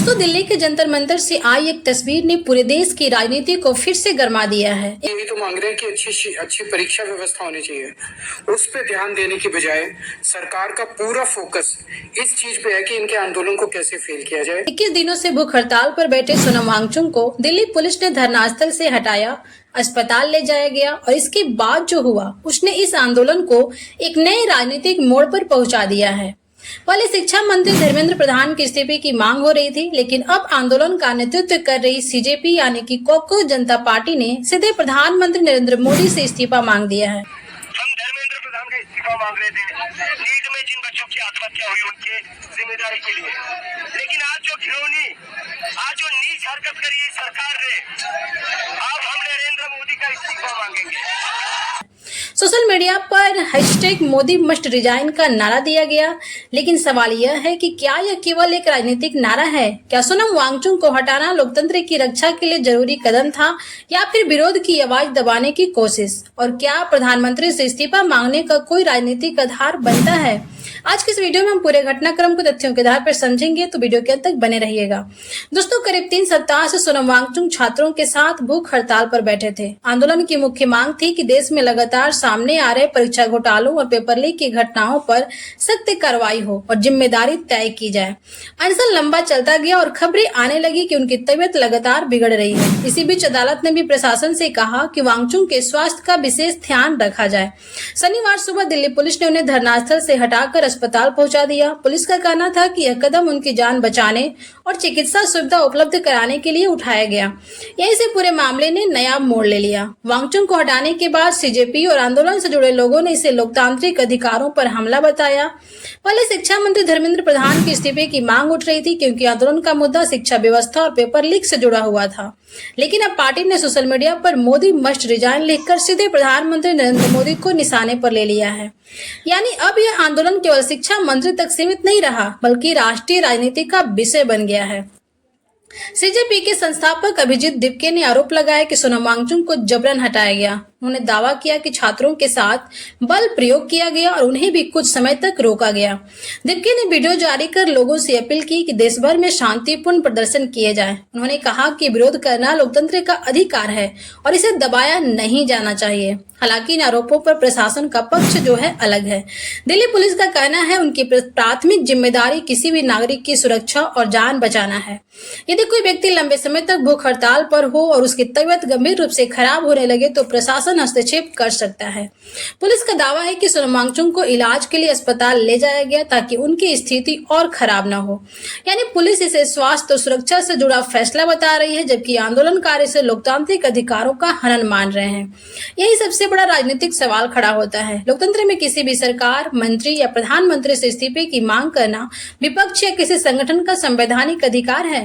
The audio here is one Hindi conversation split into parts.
दोस्तों, दिल्ली के जंतर मंतर से आई एक तस्वीर ने पूरे देश की राजनीति को फिर से गरमा दिया है। यही तो मांग रहे हैं कि अच्छी परीक्षा व्यवस्था होनी चाहिए। उस पे ध्यान देने की बजाय सरकार का पूरा फोकस इस चीज पे है कि इनके आंदोलन को कैसे फेल किया जाए। 21 दिनों से भूख हड़ताल पर बैठे सोनम वांगचुक को दिल्ली पुलिस ने धरनास्थल से हटाया, अस्पताल ले जाया गया और इसके बाद जो हुआ उसने इस आंदोलन को एक नए राजनीतिक मोड़ पर पहुंचा दिया है। पहले शिक्षा मंत्री धर्मेंद्र प्रधान के इस्तीफे की मांग हो रही थी, लेकिन अब आंदोलन का नेतृत्व कर रही सीजेपी यानी कि कॉकरोच जनता पार्टी ने सीधे प्रधानमंत्री नरेंद्र मोदी से इस्तीफा मांग दिया है। हम धर्मेंद्र प्रधान का इस्तीफा मांग रहे थे नीट में जिन बच्चों की आत्महत्या हुई उनके जिम्मेदारी के लिए, लेकिन आज जो नीच हरकत करी है सरकार ने, अब हम नरेंद्र मोदी का इस्तीफा मांगेंगे। सोशल मीडिया पर हैशटैग मोदी मस्ट रिजाइन का नारा दिया गया, लेकिन सवाल यह है कि क्या यह केवल एक राजनीतिक नारा है? क्या सोनम वांगचुक को हटाना लोकतंत्र की रक्षा के लिए जरूरी कदम था या फिर विरोध की आवाज दबाने की कोशिश? और क्या प्रधानमंत्री से इस्तीफा मांगने का कोई राजनीतिक आधार बनता है? आज के इस वीडियो में हम पूरे घटनाक्रम को तथ्यों के आधार पर समझेंगे, तो वीडियो के अंत तक बने रहिएगा। दोस्तों, करीब 3 सप्ताह से सोनम वांगचुक छात्रों के साथ भूख हड़ताल पर बैठे थे। आंदोलन की मुख्य मांग थी कि देश में लगातार सामने आ रहे परीक्षा घोटालों और पेपर लीक की घटनाओं पर सख्त कार्रवाई हो और जिम्मेदारी तय की जाए। अनशन लंबा चलता गया और खबरें आने लगी कि उनकी तबीयत लगातार बिगड़ रही है। इसी बीच अदालत ने भी प्रशासन से कहा कि वांगचुक के स्वास्थ्य का विशेष ध्यान रखा जाए। शनिवार सुबह दिल्ली पुलिस ने उन्हें धरनास्थल से हटाकर अस्पताल पहुंचा दिया। पुलिस का कहना था कि यह कदम उनकी जान बचाने और चिकित्सा सुविधा उपलब्ध कराने के लिए उठाया गया। यहीं से पूरे मामले ने नया मोड़ ले लिया। वांगचुक को हटाने के बाद सीजेपी और आंदोलन से जुड़े लोगों ने इसे लोकतांत्रिक अधिकारों पर हमला बताया। पहले शिक्षा मंत्री धर्मेंद्र प्रधान के इस्तीफे की मांग उठ रही थी, क्योंकि आंदोलन का मुद्दा शिक्षा व्यवस्था और पेपर लीक से जुड़ा हुआ था। लेकिन अब पार्टी ने सोशल मीडिया पर मोदी मस्ट रिजाइन लिखकर सीधे प्रधानमंत्री नरेंद्र मोदी को निशाने पर ले लिया है। यानी अब यह आंदोलन केवल शिक्षा मंत्री तक सीमित नहीं रहा, बल्कि राष्ट्रीय राजनीति का विषय बन गया है। सीजेपी के संस्थापक अभिजीत दिपके ने आरोप लगाया कि सोनम वांगचुक को जबरन हटाया गया। उन्होंने दावा किया कि छात्रों के साथ बल प्रयोग किया गया और उन्हें भी कुछ समय तक रोका गया। दिपके ने वीडियो जारी कर लोगों से अपील की कि देश भर में शांतिपूर्ण प्रदर्शन किए जाएं। उन्होंने कहा कि विरोध करना लोकतंत्र का अधिकार है और इसे दबाया नहीं जाना चाहिए। हालांकि इन आरोपों पर प्रशासन का पक्ष जो है अलग है। दिल्ली पुलिस का कहना है उनकी प्राथमिक जिम्मेदारी किसी भी नागरिक की सुरक्षा और जान बचाना है। यदि कोई व्यक्ति लंबे समय तक भूख हड़ताल पर हो और उसकी तबीयत गंभीर रूप से खराब होने लगे तो प्रशासन हस्तक्षेप कर सकता है। पुलिस का दावा है कि सोनम वांगचुक को इलाज के लिए अस्पताल ले जाया गया ताकि उनकी स्थिति और खराब न हो। यानी पुलिस इसे स्वास्थ्य और सुरक्षा से जुड़ा फैसला बता रही है, जबकि आंदोलनकारी इसे लोकतांत्रिक अधिकारों का हनन मान रहे हैं। यही सबसे बड़ा राजनीतिक सवाल खड़ा होता है। लोकतंत्र में किसी भी सरकार, मंत्री या प्रधानमंत्री से इस्तीफे की मांग करना विपक्ष या किसी संगठन का संवैधानिक अधिकार है,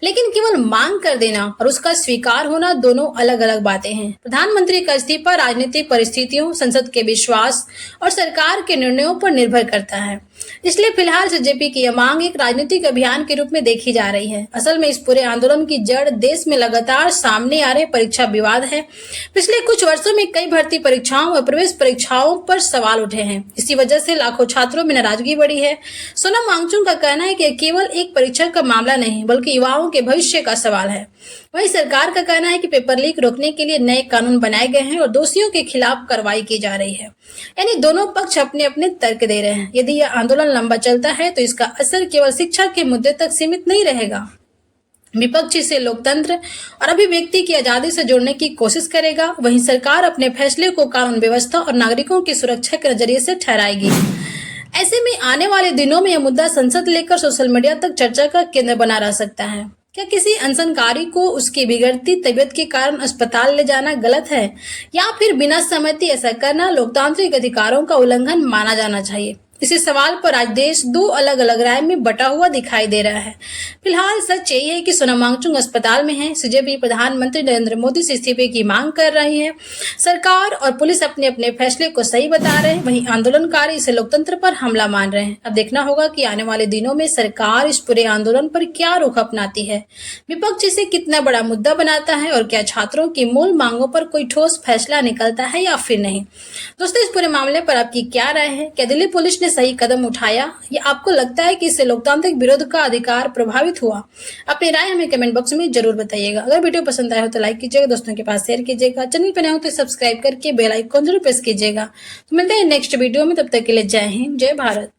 लेकिन केवल मांग कर देना और उसका स्वीकार होना दोनों अलग अलग बातें हैं। प्रधानमंत्री का इस्तीफा राजनीतिक परिस्थितियों, संसद के विश्वास और सरकार के निर्णयों पर निर्भर करता है। इसलिए फिलहाल सीजेपी की यह मांग एक राजनीतिक अभियान के रूप में देखी जा रही है। असल में इस पूरे आंदोलन की जड़ देश में लगातार सामने आ रहे परीक्षा विवाद है। पिछले कुछ वर्षों में कई भर्ती परीक्षाओं और प्रवेश परीक्षाओं पर सवाल उठे हैं। इसी वजह से लाखों छात्रों में नाराजगी बढ़ी है। सोनम वांगचुक का कहना है कि केवल एक परीक्षा का मामला नहीं, बल्कि युवाओं के भविष्य का सवाल है। वहीं सरकार का कहना है कि पेपर लीक रोकने के लिए नए कानून बनाए गए हैं और दोषियों के खिलाफ कार्रवाई की जा रही है। यानी दोनों पक्ष अपने अपने तर्क दे रहे हैं। यदि यह आंदोलन लंबा चलता है तो इसका असर केवल शिक्षा के मुद्दे तक सीमित नहीं रहेगा। विपक्ष इसे लोकतंत्र और अभिव्यक्ति की आजादी से जोड़ने की कोशिश करेगा। वहीं सरकार अपने फैसले को कानून व्यवस्था और नागरिकों की सुरक्षा के नजरिए से ठहराएगी। ऐसे में आने वाले दिनों में यह मुद्दा संसद लेकर सोशल मीडिया तक चर्चा का केंद्र बना रह सकता है। क्या किसी अनशनकारी को उसकी बिगड़ती तबीयत के कारण अस्पताल ले जाना गलत है, या फिर बिना सहमति ऐसा करना लोकतांत्रिक अधिकारों का उल्लंघन माना जाना चाहिए? इसी सवाल पर आज देश दो अलग अलग राय में बटा हुआ दिखाई दे रहा है। फिलहाल सच यही है कि सोनम वांगचुक अस्पताल में है। सीजेपी प्रधानमंत्री नरेंद्र मोदी से इस्तीफे की मांग कर रही है। सरकार और पुलिस अपने अपने फैसले को सही बता रहे हैं, वहीं आंदोलनकारी इसे लोकतंत्र पर हमला मान रहे हैं। अब देखना होगा कि आने वाले दिनों में सरकार इस पूरे आंदोलन पर क्या रुख अपनाती है, विपक्ष इसे कितना बड़ा मुद्दा बनाता है और क्या छात्रों की मूल मांगों पर कोई ठोस फैसला निकलता है या फिर नहीं। दोस्तों, इस पूरे मामले पर आपकी क्या राय है? क्या दिल्ली पुलिस ने सही कदम उठाया या आपको लगता है कि इससे लोकतांत्रिक विरोध का अधिकार प्रभावित हुआ? अपनी राय हमें कमेंट बॉक्स में जरूर बताइएगा। अगर वीडियो पसंद आया हो तो लाइक कीजिएगा, दोस्तों के पास शेयर कीजिएगा, चैनल पर नए हो तो सब्सक्राइब करके बेल आइकन जरूर प्रेस कीजिएगा। तो मिलते हैं नेक्स्ट वीडियो में, तब तक के लिए जय हिंद, जय भारत।